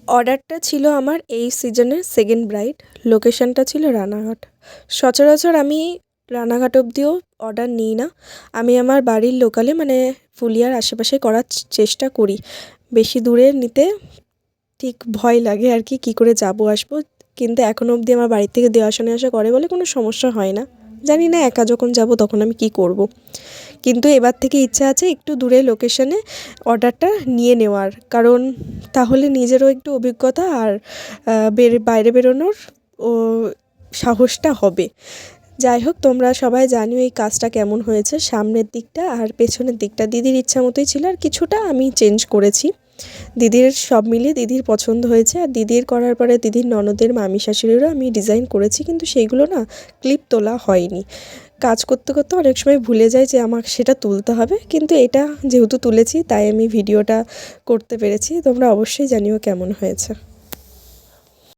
অর্ডারটা ছিল আমার এই সিজনের সেকেন্ড ব্রাইড। লোকেশনটা ছিল রানাঘাট। সচরাচর আমি রানাঘাট অবধিও অর্ডার নিই না। আমি আমার বাড়ির লোকালে মানে ফুলিয়ার আশেপাশে করার চেষ্টা করি। বেশি দূরে নিতে ঠিক ভয় লাগে আর কি, কী করে যাবো আসবো। কিন্তু এখনও অবধি আমার বাড়ি থেকে দেওয়া আসা নেওয়া আসা করে বলে কোনো সমস্যা হয় না। জানি না একা যখন যাবো তখন আমি কী করব। কিন্তু এবার থেকে ইচ্ছা আছে একটু দূরে লোকেশনে অর্ডারটা নিয়ে নেওয়ার, কারণ তাহলে নিজেরও একটু অভিজ্ঞতা আর বাইরে বেরোনোর ও সাহসটা হবে। যাই হোক, তোমরা সবাই জানিও এই কাজটা কেমন হয়েছে। সামনের দিকটা আর পেছনের দিকটা দিদির ইচ্ছা মতোই ছিল, আর কিছুটা আমি চেঞ্জ করেছি। দিদির সব মিলিয়ে দিদির পছন্দ হয়েছে। আর দিদির করার পরে দিদির ননদের মামি শাশুড়িরও আমি ডিজাইন করেছি, কিন্তু সেইগুলো না ক্লিপ তোলা হয়নি। কাজ করতে করতে অনেক সময় ভুলে যাই যে আমাকে সেটা তুলতে হবে, কিন্তু এটা যেহেতু তুলেছি তাই আমি ভিডিওটা করতে পেরেছি। তোমরা অবশ্যই জানিও কেমন হয়েছে।